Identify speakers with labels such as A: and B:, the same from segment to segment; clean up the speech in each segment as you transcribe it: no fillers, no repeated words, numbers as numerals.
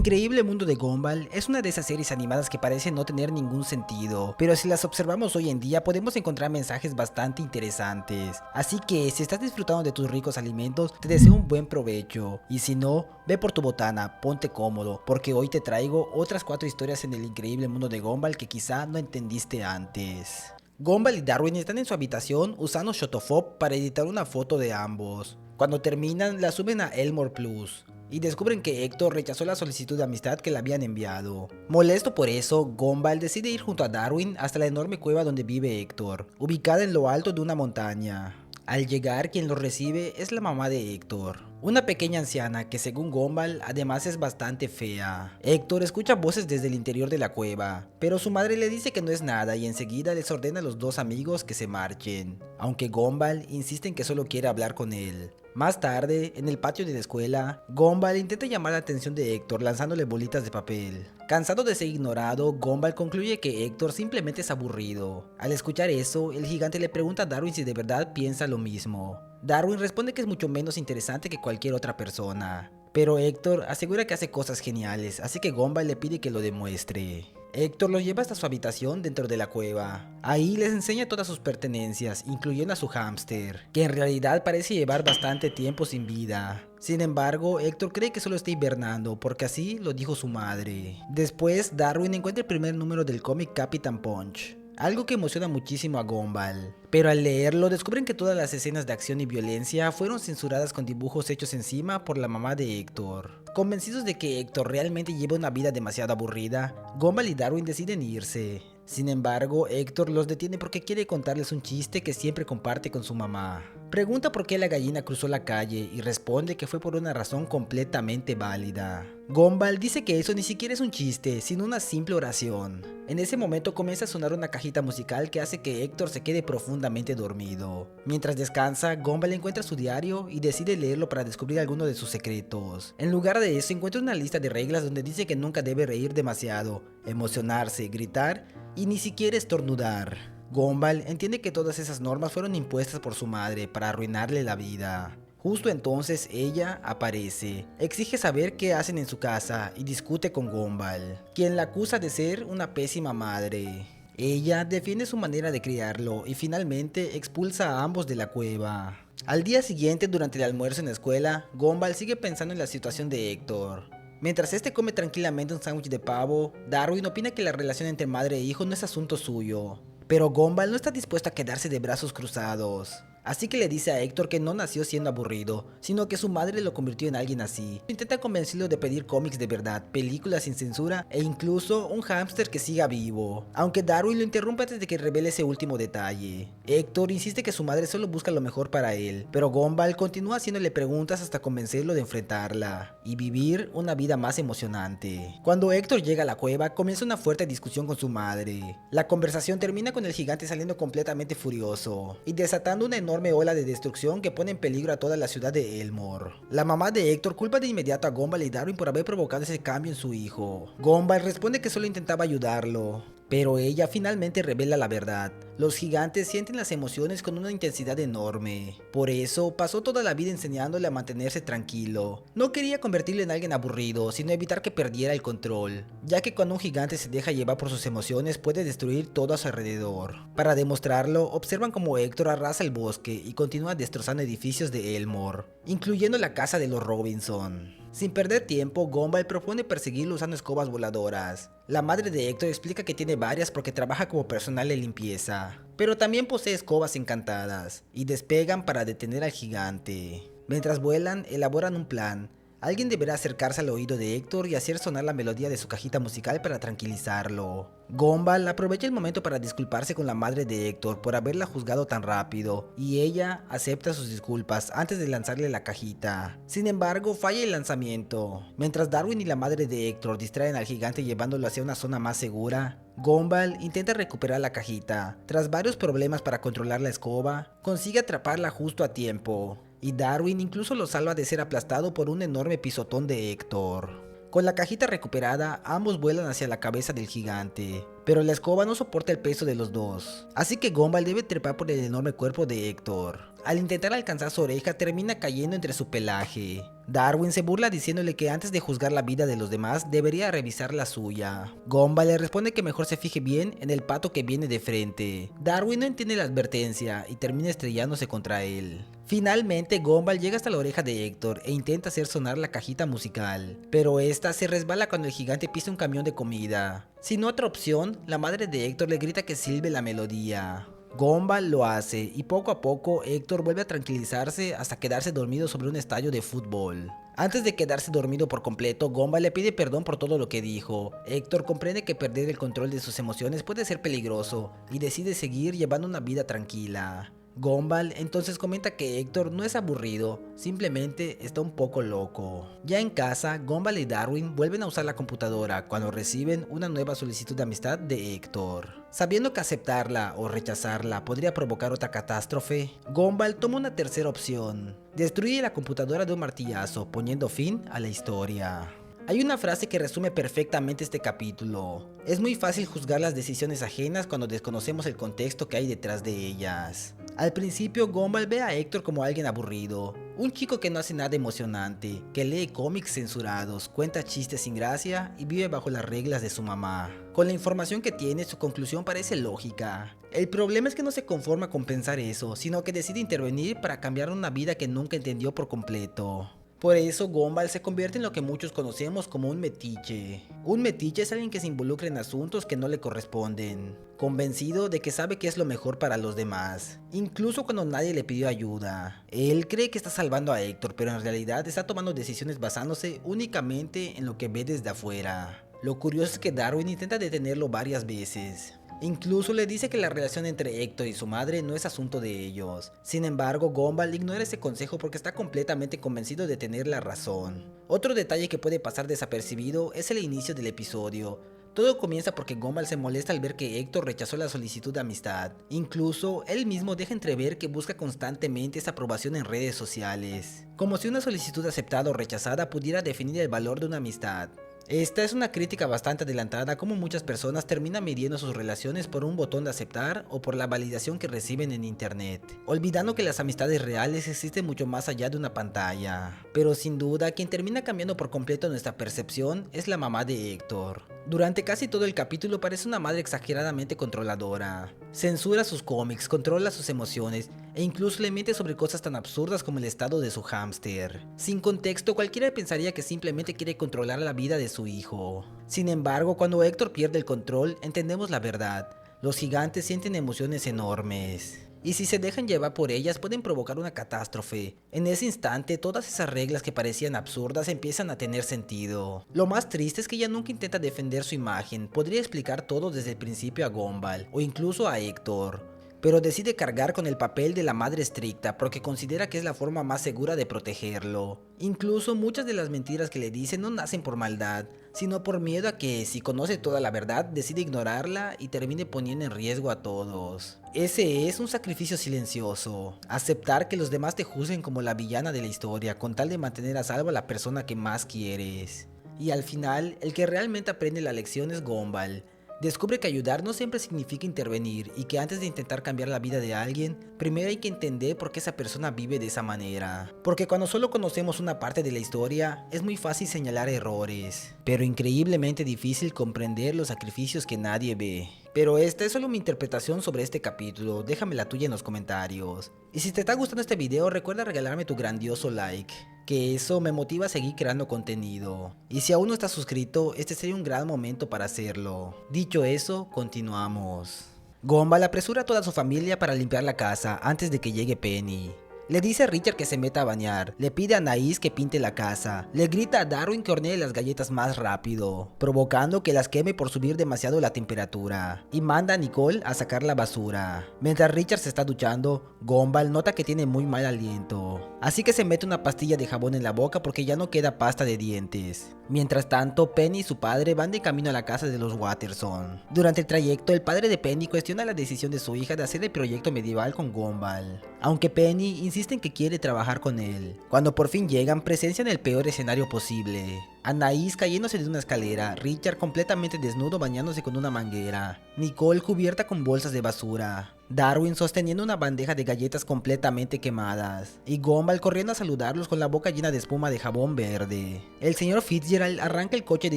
A: increíble mundo de Gumball es una de esas series animadas que parecen no tener ningún sentido, pero si las observamos hoy en día podemos encontrar mensajes bastante interesantes. Así que si estás disfrutando de tus ricos alimentos, te deseo un buen provecho, y si no, ve por tu botana, ponte cómodo, porque hoy te traigo otras 4 historias en el increíble mundo de Gumball que quizá no entendiste antes. Gumball y Darwin están en su habitación usando Shotofop para editar una foto de ambos. Cuando terminan, la suben a Elmore Plus y descubren que Héctor rechazó la solicitud de amistad que le habían enviado. Molesto por eso, Gumball decide ir junto a Darwin hasta la enorme cueva donde vive Héctor, ubicada en lo alto de una montaña. Al llegar, quien los recibe es la mamá de Héctor, una pequeña anciana que según Gumball además es bastante fea. Héctor escucha voces desde el interior de la cueva, pero su madre le dice que no es nada y enseguida les ordena a los dos amigos que se marchen, aunque Gumball insiste en que solo quiere hablar con él. Más tarde, en el patio de la escuela, Gumball intenta llamar la atención de Héctor lanzándole bolitas de papel. Cansado de ser ignorado, Gumball concluye que Héctor simplemente es aburrido. Al escuchar eso, el gigante le pregunta a Darwin si de verdad piensa lo mismo. Darwin responde que es mucho menos interesante que cualquier otra persona, pero Héctor asegura que hace cosas geniales, así que Gumball le pide que lo demuestre. Héctor los lleva hasta su habitación dentro de la cueva. Ahí les enseña todas sus pertenencias, incluyendo a su hámster, que en realidad parece llevar bastante tiempo sin vida. Sin embargo, Héctor cree que solo está hibernando, porque así lo dijo su madre. Después, Darwin encuentra el primer número del cómic Captain Punch, algo que emociona muchísimo a Gumball. Pero al leerlo descubren que todas las escenas de acción y violencia fueron censuradas con dibujos hechos encima por la mamá de Héctor. Convencidos de que Héctor realmente lleva una vida demasiado aburrida, Gumball y Darwin deciden irse. Sin embargo, Héctor los detiene porque quiere contarles un chiste que siempre comparte con su mamá. Pregunta por qué la gallina cruzó la calle y responde que fue por una razón completamente válida. Gumball dice que eso ni siquiera es un chiste, sino una simple oración. En ese momento comienza a sonar una cajita musical que hace que Héctor se quede profundamente dormido. Mientras descansa, Gumball encuentra su diario y decide leerlo para descubrir alguno de sus secretos. En lugar de eso, encuentra una lista de reglas donde dice que nunca debe reír demasiado, emocionarse, gritar y ni siquiera estornudar. Gumball entiende que todas esas normas fueron impuestas por su madre para arruinarle la vida. Justo entonces ella aparece, exige saber qué hacen en su casa y discute con Gumball, quien la acusa de ser una pésima madre. Ella defiende su manera de criarlo y finalmente expulsa a ambos de la cueva. Al día siguiente, durante el almuerzo en la escuela, Gumball sigue pensando en la situación de Héctor. Mientras este come tranquilamente un sándwich de pavo, Darwin opina que la relación entre madre e hijo no es asunto suyo. Pero Gumball no está dispuesto a quedarse de brazos cruzados. Así que le dice a Héctor que no nació siendo aburrido, sino que su madre lo convirtió en alguien así. Intenta convencerlo de pedir cómics de verdad, películas sin censura e incluso un hámster que siga vivo, aunque Darwin lo interrumpe antes de que revele ese último detalle. Héctor insiste que su madre solo busca lo mejor para él, pero Gumball continúa haciéndole preguntas hasta convencerlo de enfrentarla y vivir una vida más emocionante. Cuando Héctor llega a la cueva, comienza una fuerte discusión con su madre. La conversación termina con el gigante saliendo completamente furioso y desatando una enorme ola de destrucción que pone en peligro a toda la ciudad de Elmore. La mamá de Héctor culpa de inmediato a Gumball y Darwin por haber provocado ese cambio en su hijo. Gumball responde que solo intentaba ayudarlo, pero ella finalmente revela la verdad. Los gigantes sienten las emociones con una intensidad enorme. Por eso pasó toda la vida enseñándole a mantenerse tranquilo. No quería convertirlo en alguien aburrido, sino evitar que perdiera el control, ya que cuando un gigante se deja llevar por sus emociones puede destruir todo a su alrededor. Para demostrarlo, observan como Héctor arrasa el bosque y continúa destrozando edificios de Elmore, incluyendo la casa de los Robinson. Sin perder tiempo, Gumball propone perseguirlo usando escobas voladoras. La madre de Héctor explica que tiene varias porque trabaja como personal de limpieza, pero también posee escobas encantadas, y despegan para detener al gigante. Mientras vuelan, elaboran un plan. Alguien deberá acercarse al oído de Héctor y hacer sonar la melodía de su cajita musical para tranquilizarlo. Gumball aprovecha el momento para disculparse con la madre de Héctor por haberla juzgado tan rápido, y ella acepta sus disculpas antes de lanzarle la cajita. Sin embargo, falla el lanzamiento. Mientras Darwin y la madre de Héctor distraen al gigante llevándolo hacia una zona más segura, Gumball intenta recuperar la cajita. Tras varios problemas para controlar la escoba, consigue atraparla justo a tiempo, y Darwin incluso lo salva de ser aplastado por un enorme pisotón de Héctor. Con la cajita recuperada, ambos vuelan hacia la cabeza del gigante, pero la escoba no soporta el peso de los dos, así que Gumball debe trepar por el enorme cuerpo de Héctor. Al intentar alcanzar su oreja termina cayendo entre su pelaje. Darwin se burla diciéndole que antes de juzgar la vida de los demás debería revisar la suya. Gumball le responde que mejor se fije bien en el pato que viene de frente. Darwin no entiende la advertencia y termina estrellándose contra él. Finalmente Gumball llega hasta la oreja de Héctor e intenta hacer sonar la cajita musical, pero esta se resbala cuando el gigante pisa un camión de comida. Sin otra opción, la madre de Héctor le grita que silbe la melodía. Gumball lo hace y poco a poco Héctor vuelve a tranquilizarse hasta quedarse dormido sobre un estadio de fútbol. Antes de quedarse dormido por completo, Gumball le pide perdón por todo lo que dijo. Héctor comprende que perder el control de sus emociones puede ser peligroso y decide seguir llevando una vida tranquila. Gumball entonces comenta que Héctor no es aburrido, simplemente está un poco loco. Ya en casa, Gumball y Darwin vuelven a usar la computadora cuando reciben una nueva solicitud de amistad de Héctor. Sabiendo que aceptarla o rechazarla podría provocar otra catástrofe, Gumball toma una tercera opción: destruye la computadora de un martillazo, poniendo fin a la historia. Hay una frase que resume perfectamente este capítulo: es muy fácil juzgar las decisiones ajenas cuando desconocemos el contexto que hay detrás de ellas. Al principio, Gumball ve a Héctor como alguien aburrido, un chico que no hace nada emocionante, que lee cómics censurados, cuenta chistes sin gracia y vive bajo las reglas de su mamá. Con la información que tiene, su conclusión parece lógica. El problema es que no se conforma con pensar eso, sino que decide intervenir para cambiar una vida que nunca entendió por completo. Por eso Gumball se convierte en lo que muchos conocemos como un metiche. Un metiche es alguien que se involucra en asuntos que no le corresponden, convencido de que sabe qué es lo mejor para los demás, incluso cuando nadie le pidió ayuda. Él cree que está salvando a Héctor, pero en realidad está tomando decisiones basándose únicamente en lo que ve desde afuera. Lo curioso es que Darwin intenta detenerlo varias veces. Incluso le dice que la relación entre Héctor y su madre no es asunto de ellos. Sin embargo, Gumball ignora ese consejo porque está completamente convencido de tener la razón. Otro detalle que puede pasar desapercibido es el inicio del episodio. Todo comienza porque Gumball se molesta al ver que Héctor rechazó la solicitud de amistad. Incluso, él mismo deja entrever que busca constantemente esa aprobación en redes sociales, como si una solicitud aceptada o rechazada pudiera definir el valor de una amistad. Esta es una crítica bastante adelantada, como muchas personas terminan midiendo sus relaciones por un botón de aceptar o por la validación que reciben en internet, olvidando que las amistades reales existen mucho más allá de una pantalla. Pero sin duda, quien termina cambiando por completo nuestra percepción es la mamá de Héctor. Durante casi todo el capítulo parece una madre exageradamente controladora. Censura sus cómics, controla sus emociones e incluso le miente sobre cosas tan absurdas como el estado de su hámster. Sin contexto, cualquiera pensaría que simplemente quiere controlar la vida de su hijo. Sin embargo, cuando Héctor pierde el control, entendemos la verdad. Los gigantes sienten emociones enormes, y si se dejan llevar por ellas pueden provocar una catástrofe. En ese instante, todas esas reglas que parecían absurdas empiezan a tener sentido. Lo más triste es que ella nunca intenta defender su imagen, podría explicar todo desde el principio a Gumball, o incluso a Héctor, pero decide cargar con el papel de la madre estricta porque considera que es la forma más segura de protegerlo. Incluso muchas de las mentiras que le dicen no nacen por maldad, sino por miedo a que, si conoce toda la verdad, decide ignorarla y termine poniendo en riesgo a todos. Ese es un sacrificio silencioso: aceptar que los demás te juzguen como la villana de la historia con tal de mantener a salvo a la persona que más quieres. Y al final, el que realmente aprende la lección es Gumball. Descubre que ayudar no siempre significa intervenir y que antes de intentar cambiar la vida de alguien, primero hay que entender por qué esa persona vive de esa manera. Porque cuando solo conocemos una parte de la historia, es muy fácil señalar errores, pero increíblemente difícil comprender los sacrificios que nadie ve. Pero esta es solo mi interpretación sobre este capítulo, déjame la tuya en los comentarios. Y si te está gustando este video, recuerda regalarme tu grandioso like, que eso me motiva a seguir creando contenido. Y si aún no estás suscrito, este sería un gran momento para hacerlo. Dicho eso, continuamos. Gumball apresura a toda su familia para limpiar la casa antes de que llegue Penny. Le dice a Richard que se meta a bañar, le pide a Anaïs que pinte la casa, le grita a Darwin que hornee las galletas más rápido, provocando que las queme por subir demasiado la temperatura, y manda a Nicole a sacar la basura. Mientras Richard se está duchando, Gumball nota que tiene muy mal aliento, así que se mete una pastilla de jabón en la boca porque ya no queda pasta de dientes. Mientras tanto, Penny y su padre van de camino a la casa de los Watterson. Durante el trayecto, el padre de Penny cuestiona la decisión de su hija de hacer el proyecto medieval con Gumball, aunque Penny insiste en que quiere trabajar con él. Cuando por fin llegan, presencian el peor escenario posible. Anaís cayéndose de una escalera, Richard completamente desnudo bañándose con una manguera, Nicole cubierta con bolsas de basura, Darwin sosteniendo una bandeja de galletas completamente quemadas, y Gumball corriendo a saludarlos con la boca llena de espuma de jabón verde. El señor Fitzgerald arranca el coche de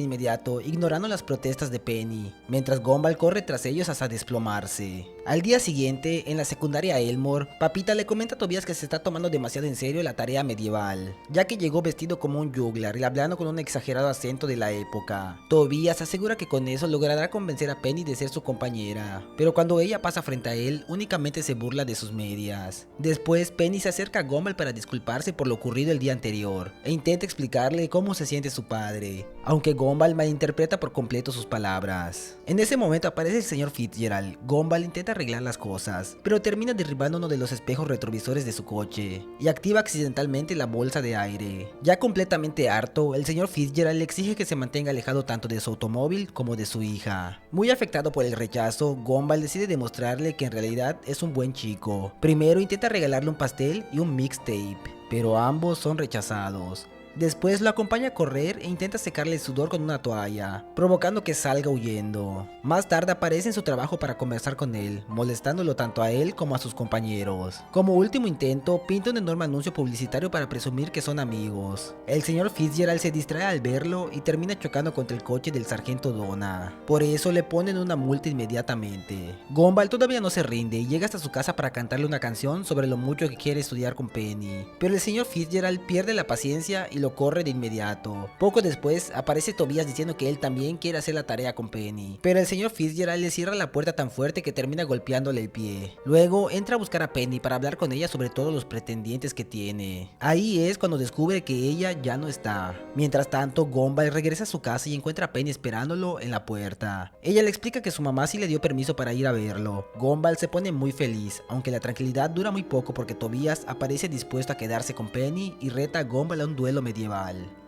A: inmediato, ignorando las protestas de Penny, mientras Gumball corre tras ellos hasta desplomarse. Al día siguiente, en la secundaria Elmore, Papita le comenta a Tobias que se está tomando demasiado en serio la tarea medieval, ya que llegó vestido como un juglar y hablando con un exagerado acento de la época. Tobias asegura que con eso logrará convencer a Penny de ser su compañera, pero cuando ella pasa frente a él, únicamente se burla de sus medias. Después, Penny se acerca a Gumball para disculparse por lo ocurrido el día anterior, e intenta explicarle cómo se siente su padre, aunque Gumball malinterpreta por completo sus palabras. En ese momento aparece el señor Fitzgerald. Gumball intenta arreglar las cosas, pero termina derribando uno de los espejos retrovisores de su coche, y activa accidentalmente la bolsa de aire. Ya completamente harto, el señor Fitzgerald le exige que se mantenga alejado tanto de su automóvil como de su hija. Muy afectado por el rechazo, Gumball decide demostrarle que en realidad es un buen chico. Primero intenta regalarle un pastel y un mixtape, pero ambos son rechazados. Después lo acompaña a correr e intenta secarle el sudor con una toalla, provocando que salga huyendo. Más tarde aparece en su trabajo para conversar con él, molestándolo tanto a él como a sus compañeros. Como último intento, pinta un enorme anuncio publicitario para presumir que son amigos. El señor Fitzgerald se distrae al verlo y termina chocando contra el coche del sargento Donna. Por eso le ponen una multa inmediatamente. Gumball todavía no se rinde y llega hasta su casa para cantarle una canción sobre lo mucho que quiere estudiar con Penny. Pero el señor Fitzgerald pierde la paciencia y lo corre de inmediato. Poco después aparece Tobias diciendo que él también quiere hacer la tarea con Penny, pero el señor Fitzgerald le cierra la puerta tan fuerte que termina golpeándole el pie. Luego entra a buscar a Penny para hablar con ella sobre todos los pretendientes que tiene. Ahí es cuando descubre que ella ya no está. Mientras tanto, Gumball regresa a su casa y encuentra a Penny esperándolo en la puerta. Ella le explica que su mamá sí le dio permiso para ir a verlo. Gumball se pone muy feliz, aunque la tranquilidad dura muy poco porque Tobias aparece dispuesto a quedarse con Penny y reta a Gumball a un duelo medieval.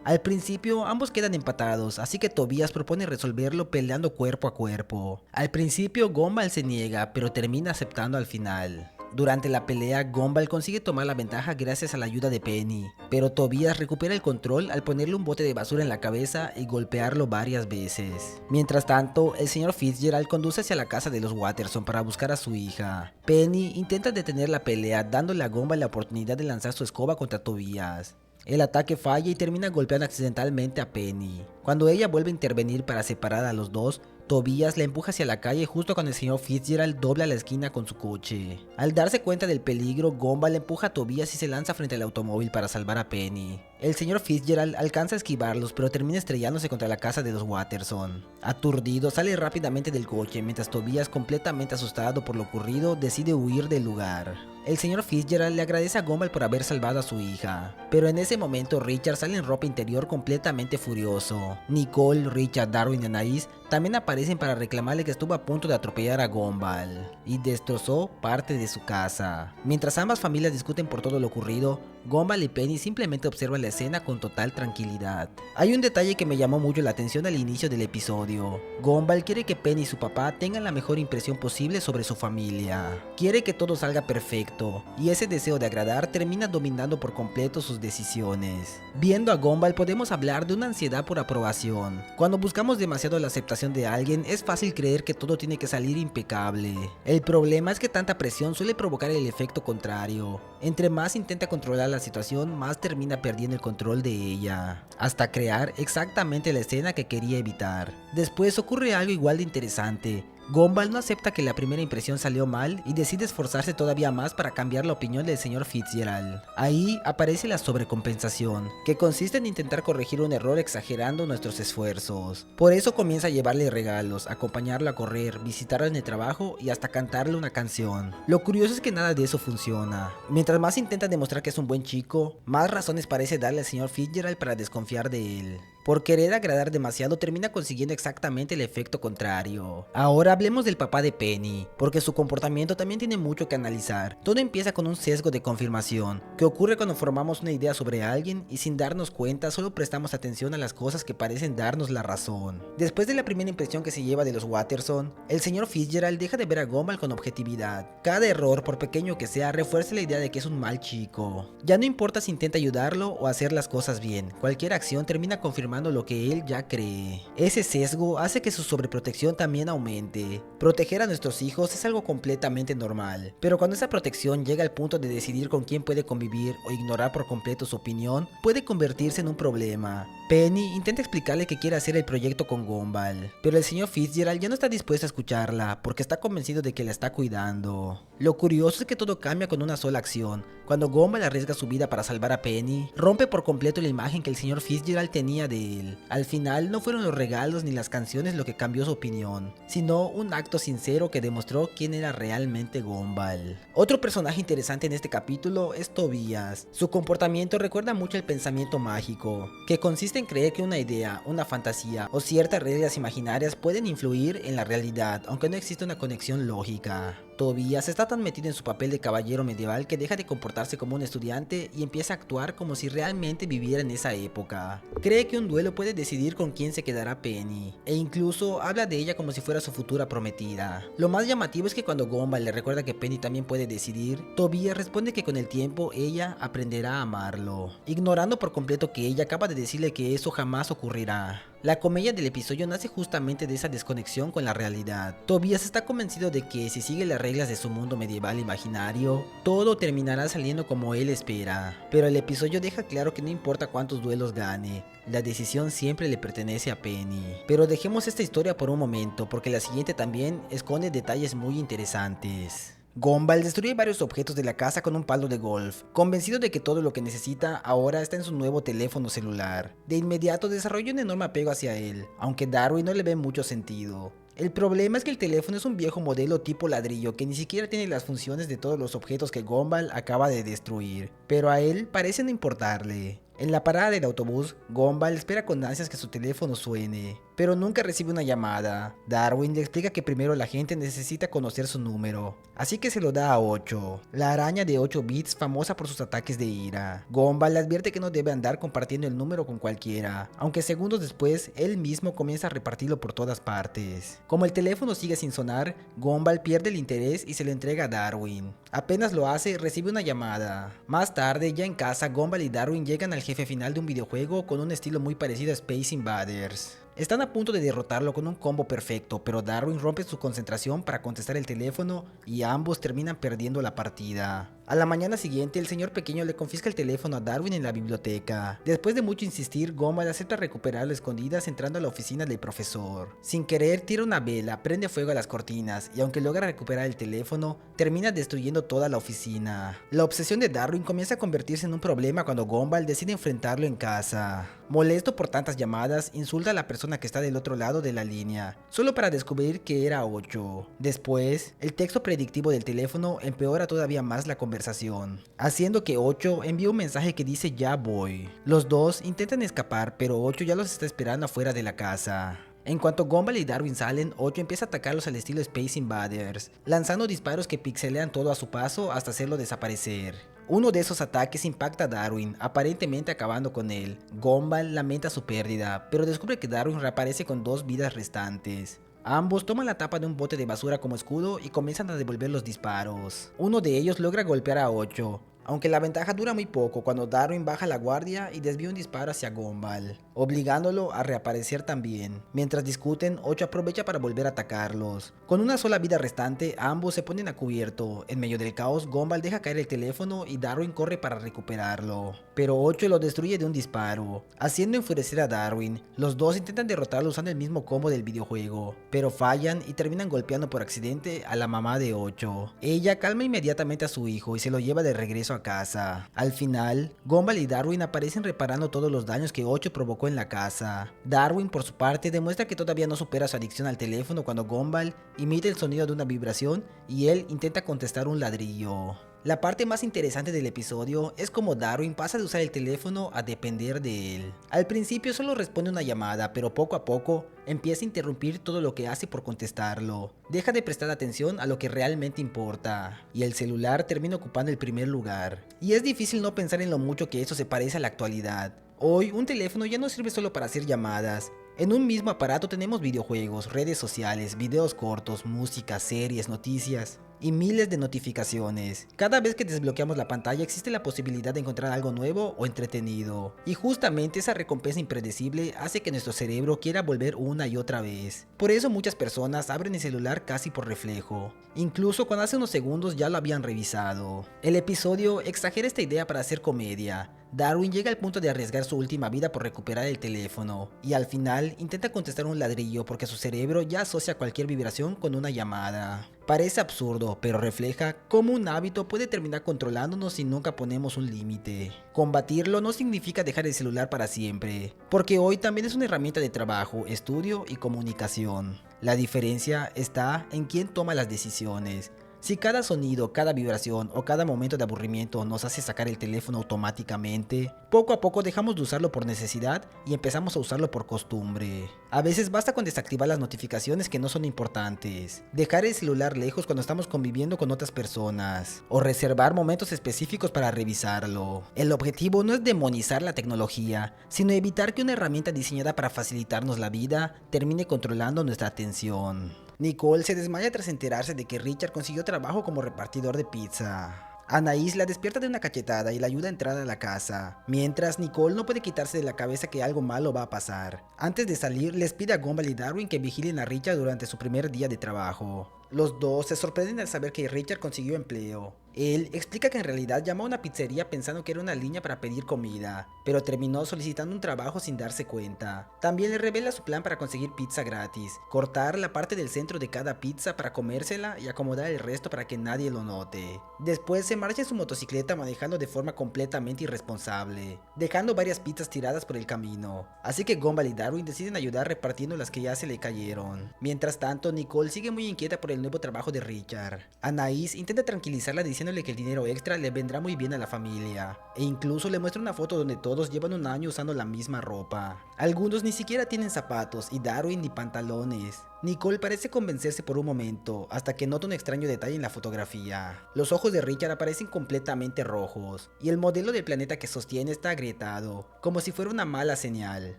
A: Al principio ambos quedan empatados, así que Tobias propone resolverlo peleando cuerpo a cuerpo. Al principio Gumball se niega, pero termina aceptando al final. Durante la pelea, Gumball consigue tomar la ventaja gracias a la ayuda de Penny, pero Tobias recupera el control al ponerle un bote de basura en la cabeza y golpearlo varias veces. Mientras tanto, el señor Fitzgerald conduce hacia la casa de los Watterson para buscar a su hija. Penny intenta detener la pelea, dándole a Gumball la oportunidad de lanzar su escoba contra Tobias. El ataque falla y termina golpeando accidentalmente a Penny. Cuando ella vuelve a intervenir para separar a los dos, Tobias la empuja hacia la calle justo cuando el señor Fitzgerald dobla la esquina con su coche. Al darse cuenta del peligro, Gumball empuja a Tobias y se lanza frente al automóvil para salvar a Penny. El señor Fitzgerald alcanza a esquivarlos, pero termina estrellándose contra la casa de los Watterson. Aturdido, sale rápidamente del coche, mientras Tobias, completamente asustado por lo ocurrido, decide huir del lugar. El señor Fitzgerald le agradece a Gumball por haber salvado a su hija, pero en ese momento Richard sale en ropa interior completamente furioso. Nicole, Richard, Darwin y Anaís también aparecen para reclamarle que estuvo a punto de atropellar a Gumball y destrozó parte de su casa. Mientras ambas familias discuten por todo lo ocurrido, Gumball y Penny simplemente observan la escena con total tranquilidad. Hay un detalle que me llamó mucho la atención al inicio del episodio. Gumball quiere que Penny y su papá tengan la mejor impresión posible sobre su familia. Quiere que todo salga perfecto, y ese deseo de agradar termina dominando por completo sus decisiones. Viendo a Gumball podemos hablar de una ansiedad por aprobación. Cuando buscamos demasiado la aceptación de alguien, es fácil creer que todo tiene que salir impecable. El problema es que tanta presión suele provocar el efecto contrario. Entre más intenta controlar la situación, más termina perdiendo el control de ella, hasta crear exactamente la escena que quería evitar. Después ocurre algo igual de interesante. Gumball no acepta que la primera impresión salió mal y decide esforzarse todavía más para cambiar la opinión del señor Fitzgerald. Ahí aparece la sobrecompensación, que consiste en intentar corregir un error exagerando nuestros esfuerzos. Por eso comienza a llevarle regalos, acompañarlo a correr, visitarlo en el trabajo y hasta cantarle una canción. Lo curioso es que nada de eso funciona. Mientras más intenta demostrar que es un buen chico, más razones parece darle al señor Fitzgerald para desconfiar de él. Por querer agradar demasiado termina consiguiendo exactamente el efecto contrario. Ahora hablemos del papá de Penny, porque su comportamiento también tiene mucho que analizar. Todo empieza con un sesgo de confirmación, que ocurre cuando formamos una idea sobre alguien y sin darnos cuenta solo prestamos atención a las cosas que parecen darnos la razón. Después de la primera impresión que se lleva de los Watterson, el señor Fitzgerald deja de ver a Gumball con objetividad. Cada error, por pequeño que sea, refuerza la idea de que es un mal chico. Ya no importa si intenta ayudarlo o hacer las cosas bien, cualquier acción termina confirmando confirmando lo que él ya cree. Ese sesgo hace que su sobreprotección también aumente. Proteger a nuestros hijos es algo completamente normal, pero cuando esa protección llega al punto de decidir con quién puede convivir o ignorar por completo su opinión, puede convertirse en un problema. Penny intenta explicarle que quiere hacer el proyecto con Gumball, pero el señor Fitzgerald ya no está dispuesto a escucharla porque está convencido de que la está cuidando. Lo curioso es que todo cambia con una sola acción. Cuando Gumball arriesga su vida para salvar a Penny, rompe por completo la imagen que el señor Fitzgerald tenía de él. Al final no fueron los regalos ni las canciones lo que cambió su opinión, sino un acto sincero que demostró quién era realmente Gumball. Otro personaje interesante en este capítulo es Tobias. Su comportamiento recuerda mucho al pensamiento mágico, que consiste en creer que una idea, una fantasía o ciertas reglas imaginarias pueden influir en la realidad, aunque no existe una conexión lógica. Tobias está tan metido en su papel de caballero medieval que deja de comportarse como un estudiante y empieza a actuar como si realmente viviera en esa época. Cree que un duelo puede decidir con quién se quedará Penny, e incluso habla de ella como si fuera su futura prometida. Lo más llamativo es que cuando Gumball le recuerda que Penny también puede decidir, Tobias responde que con el tiempo ella aprenderá a amarlo, ignorando por completo que ella acaba de decirle que eso jamás ocurrirá. La comedia del episodio nace justamente de esa desconexión con la realidad. Tobias está convencido de que si sigue las reglas de su mundo medieval imaginario, todo terminará saliendo como él espera. Pero el episodio deja claro que no importa cuántos duelos gane, la decisión siempre le pertenece a Penny. Pero dejemos esta historia por un momento, porque la siguiente también esconde detalles muy interesantes. Gumball destruye varios objetos de la casa con un palo de golf, convencido de que todo lo que necesita ahora está en su nuevo teléfono celular. De inmediato desarrolla un enorme apego hacia él, aunque Darwin no le ve mucho sentido. El problema es que el teléfono es un viejo modelo tipo ladrillo que ni siquiera tiene las funciones de todos los objetos que Gumball acaba de destruir, pero a él parece no importarle. En la parada del autobús, Gumball espera con ansias que su teléfono suene, pero nunca recibe una llamada. Darwin le explica que primero la gente necesita conocer su número, así que se lo da a 8, la araña de 8 bits famosa por sus ataques de ira. Gumball le advierte que no debe andar compartiendo el número con cualquiera, aunque segundos después él mismo comienza a repartirlo por todas partes. Como el teléfono sigue sin sonar, Gumball pierde el interés y se lo entrega a Darwin. Apenas lo hace, recibe una llamada. Más tarde, ya en casa, Gumball y Darwin llegan al jefe final de un videojuego con un estilo muy parecido a Space Invaders. Están a punto de derrotarlo con un combo perfecto, pero Darwin rompe su concentración para contestar el teléfono y ambos terminan perdiendo la partida. A la mañana siguiente, el señor pequeño le confisca el teléfono a Darwin en la biblioteca. Después de mucho insistir, Gumball acepta recuperarlo a escondidas entrando a la oficina del profesor. Sin querer, tira una vela, prende fuego a las cortinas y aunque logra recuperar el teléfono, termina destruyendo toda la oficina. La obsesión de Darwin comienza a convertirse en un problema cuando Gumball decide enfrentarlo en casa. Molesto por tantas llamadas, insulta a la persona que está del otro lado de la línea, solo para descubrir que era 8. Después, el texto predictivo del teléfono empeora todavía más la conversación, haciendo que 8 envíe un mensaje que dice ya voy. Los dos intentan escapar, pero 8 ya los está esperando afuera de la casa. En cuanto Gumball y Darwin salen, 8 empieza a atacarlos al estilo Space Invaders, lanzando disparos que pixelean todo a su paso hasta hacerlo desaparecer. Uno de esos ataques impacta a Darwin, aparentemente acabando con él. Gumball lamenta su pérdida, pero descubre que Darwin reaparece con 2 vidas restantes. Ambos toman la tapa de un bote de basura como escudo y comienzan a devolver los disparos. Uno de ellos logra golpear a 8, aunque la ventaja dura muy poco cuando Darwin baja la guardia y desvía un disparo hacia Gumball, obligándolo a reaparecer también. Mientras discuten, 8 aprovecha para volver a atacarlos. Con una sola vida restante, ambos se ponen a cubierto. En medio del caos, Gumball deja caer el teléfono y Darwin corre para recuperarlo, pero 8 lo destruye de un disparo, haciendo enfurecer a Darwin. Los dos intentan derrotarlo usando el mismo combo del videojuego, pero fallan y terminan golpeando por accidente a la mamá de 8. Ella calma inmediatamente a su hijo y se lo lleva de regreso a casa. Al final, Gumball y Darwin aparecen reparando todos los daños que 8 provocó en la casa. Darwin, por su parte, demuestra que todavía no supera su adicción al teléfono cuando Gumball imita el sonido de una vibración y él intenta contestar un ladrillo. La parte más interesante del episodio es como Darwin pasa de usar el teléfono a depender de él. Al principio solo responde una llamada, pero poco a poco empieza a interrumpir todo lo que hace por contestarlo. Deja de prestar atención a lo que realmente importa, y el celular termina ocupando el primer lugar. Y es difícil no pensar en lo mucho que eso se parece a la actualidad. Hoy, un teléfono ya no sirve solo para hacer llamadas. En un mismo aparato tenemos videojuegos, redes sociales, videos cortos, música, series, noticias. y miles de notificaciones. Cada vez que desbloqueamos la pantalla existe la posibilidad de encontrar algo nuevo o entretenido. Y justamente esa recompensa impredecible hace que nuestro cerebro quiera volver una y otra vez. Por eso muchas personas abren el celular casi por reflejo, incluso cuando hace unos segundos ya lo habían revisado. El episodio exagera esta idea para hacer comedia. Darwin llega al punto de arriesgar su última vida por recuperar el teléfono, y al final intenta contestar un ladrillo porque su cerebro ya asocia cualquier vibración con una llamada. Parece absurdo, pero refleja cómo un hábito puede terminar controlándonos si nunca ponemos un límite. Combatirlo no significa dejar el celular para siempre, porque hoy también es una herramienta de trabajo, estudio y comunicación. La diferencia está en quién toma las decisiones. Si cada sonido, cada vibración o cada momento de aburrimiento nos hace sacar el teléfono automáticamente, poco a poco dejamos de usarlo por necesidad y empezamos a usarlo por costumbre. A veces basta con desactivar las notificaciones que no son importantes, dejar el celular lejos cuando estamos conviviendo con otras personas, o reservar momentos específicos para revisarlo. El objetivo no es demonizar la tecnología, sino evitar que una herramienta diseñada para facilitarnos la vida termine controlando nuestra atención. Nicole se desmaya tras enterarse de que Richard consiguió trabajo como repartidor de pizza. Anaís la despierta de una cachetada y la ayuda a entrar a la casa, mientras Nicole no puede quitarse de la cabeza que algo malo va a pasar. Antes de salir, les pide a Gumball y Darwin que vigilen a Richard durante su primer día de trabajo. Los dos se sorprenden al saber que Richard consiguió empleo. Él explica que en realidad llamó a una pizzería pensando que era una línea para pedir comida, pero terminó solicitando un trabajo sin darse cuenta. También le revela su plan para conseguir pizza gratis, cortar la parte del centro de cada pizza para comérsela y acomodar el resto para que nadie lo note. Después se marcha en su motocicleta manejando de forma completamente irresponsable, dejando varias pizzas tiradas por el camino. Así que Gumball y Darwin deciden ayudar repartiendo las que ya se le cayeron. Mientras tanto, Nicole sigue muy inquieta por el nuevo trabajo de Richard. Anaís intenta tranquilizarla diciéndole que el dinero extra le vendrá muy bien a la familia, e incluso le muestra una foto donde todos llevan un año usando la misma ropa. Algunos ni siquiera tienen zapatos y Darwin ni pantalones. Nicole parece convencerse por un momento, hasta que nota un extraño detalle en la fotografía. Los ojos de Richard aparecen completamente rojos, y el modelo del planeta que sostiene está agrietado, como si fuera una mala señal.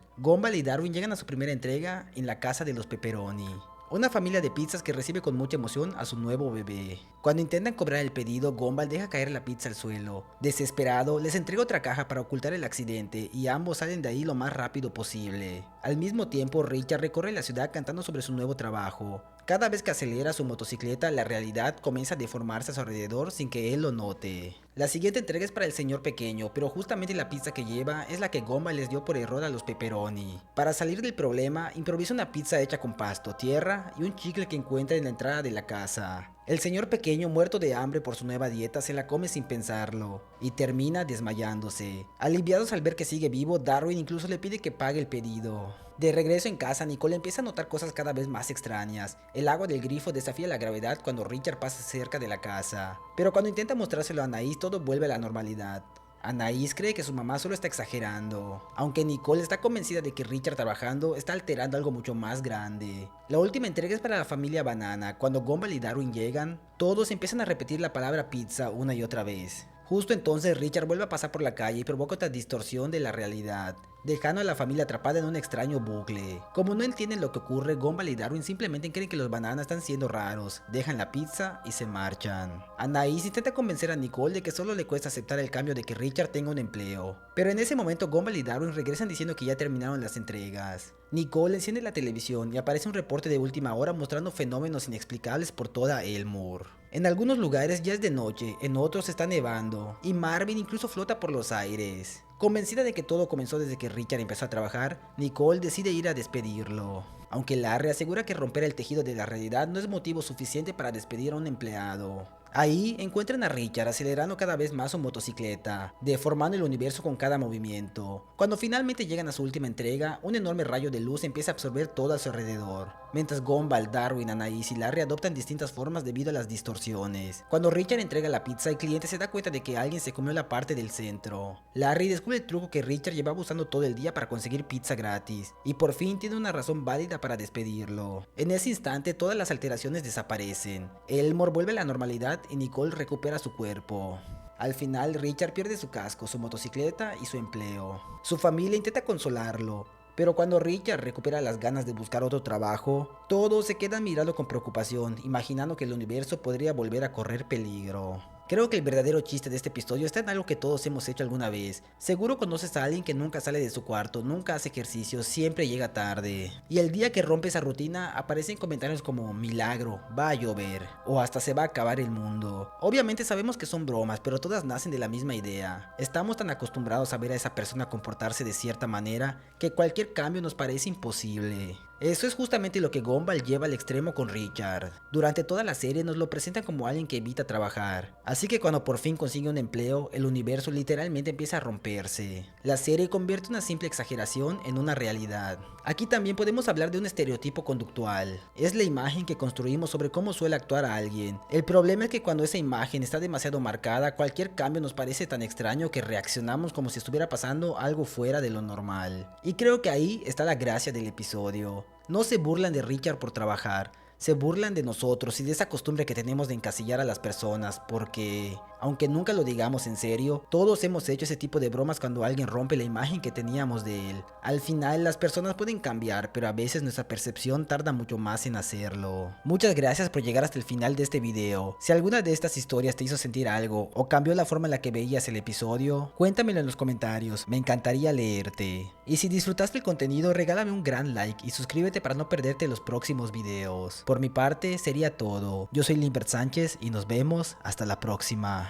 A: Gumball y Darwin llegan a su primera entrega en la casa de los Pepperoni, una familia de pizzas que recibe con mucha emoción a su nuevo bebé. Cuando intentan cobrar el pedido, Gumball deja caer la pizza al suelo. Desesperado, les entrega otra caja para ocultar el accidente y ambos salen de ahí lo más rápido posible. Al mismo tiempo, Richard recorre la ciudad cantando sobre su nuevo trabajo. Cada vez que acelera su motocicleta, la realidad comienza a deformarse a su alrededor sin que él lo note. La siguiente entrega es para el señor pequeño, pero justamente la pizza que lleva es la que Gumball les dio por error a los Pepperoni. Para salir del problema, improvisa una pizza hecha con pasto, tierra y un chicle que encuentra en la entrada de la casa. El señor pequeño, muerto de hambre por su nueva dieta, se la come sin pensarlo y termina desmayándose. Aliviados al ver que sigue vivo, Darwin incluso le pide que pague el pedido. De regreso en casa, Nicole empieza a notar cosas cada vez más extrañas. El agua del grifo desafía la gravedad cuando Richard pasa cerca de la casa, pero cuando intenta mostrárselo a Anaís, todo vuelve a la normalidad. Anaís cree que su mamá solo está exagerando, aunque Nicole está convencida de que Richard trabajando está alterando algo mucho más grande. La última entrega es para la familia Banana. Cuando Gumball y Darwin llegan, todos empiezan a repetir la palabra pizza una y otra vez. Justo entonces Richard vuelve a pasar por la calle y provoca otra distorsión de la realidad, dejando a la familia atrapada en un extraño bucle. Como no entienden lo que ocurre, Gumball y Darwin simplemente creen que los bananas están siendo raros, dejan la pizza y se marchan. Anaís intenta convencer a Nicole de que solo le cuesta aceptar el cambio de que Richard tenga un empleo, pero en ese momento Gumball y Darwin regresan diciendo que ya terminaron las entregas. Nicole enciende la televisión y aparece un reporte de última hora mostrando fenómenos inexplicables por toda Elmore. En algunos lugares ya es de noche, en otros está nevando, y Marvin incluso flota por los aires. Convencida de que todo comenzó desde que Richard empezó a trabajar, Nicole decide ir a despedirlo. Aunque Larry asegura que romper el tejido de la realidad no es motivo suficiente para despedir a un empleado. Ahí encuentran a Richard acelerando cada vez más su motocicleta, deformando el universo con cada movimiento. Cuando finalmente llegan a su última entrega, un enorme rayo de luz empieza a absorber todo a su alrededor, mientras Gumball, Darwin, Anaís y Larry adoptan distintas formas debido a las distorsiones. Cuando Richard entrega la pizza, el cliente se da cuenta de que alguien se comió la parte del centro. Larry descubre el truco que Richard llevaba usando todo el día para conseguir pizza gratis, y por fin tiene una razón válida para despedirlo. En ese instante, todas las alteraciones desaparecen. Elmore vuelve a la normalidad y Nicole recupera su cuerpo. Al final, Richard pierde su casco, su motocicleta y su empleo. Su familia intenta consolarlo, Pero cuando Richard recupera las ganas de buscar otro trabajo, todos se quedan mirando con preocupación, imaginando que el universo podría volver a correr peligro. Creo que el verdadero chiste de este episodio está en algo que todos hemos hecho alguna vez. Seguro conoces a alguien que nunca sale de su cuarto, nunca hace ejercicio, siempre llega tarde. Y el día que rompe esa rutina aparecen comentarios como milagro, va a llover, o hasta se va a acabar el mundo. Obviamente sabemos que son bromas, pero todas nacen de la misma idea. Estamos tan acostumbrados a ver a esa persona comportarse de cierta manera que cualquier cambio nos parece imposible. Eso es justamente lo que Gumball lleva al extremo con Richard. Durante toda la serie nos lo presentan como alguien que evita trabajar, así que cuando por fin consigue un empleo, el universo literalmente empieza a romperse. La serie convierte una simple exageración en una realidad. Aquí también podemos hablar de un estereotipo conductual. Es la imagen que construimos sobre cómo suele actuar a alguien. El problema es que cuando esa imagen está demasiado marcada, cualquier cambio nos parece tan extraño que reaccionamos como si estuviera pasando algo fuera de lo normal. Y creo que ahí está la gracia del episodio. No se burlan de Richard por trabajar, se burlan de nosotros y de esa costumbre que tenemos de encasillar a las personas, porque, aunque nunca lo digamos en serio, todos hemos hecho ese tipo de bromas cuando alguien rompe la imagen que teníamos de él. Al final las personas pueden cambiar, pero a veces nuestra percepción tarda mucho más en hacerlo. Muchas gracias por llegar hasta el final de este video. Si alguna de estas historias te hizo sentir algo o cambió la forma en la que veías el episodio, cuéntamelo en los comentarios, me encantaría leerte. Y si disfrutaste el contenido, regálame un gran like y suscríbete para no perderte los próximos videos. Por mi parte sería todo. Yo soy Limbert Sánchez y nos vemos hasta la próxima.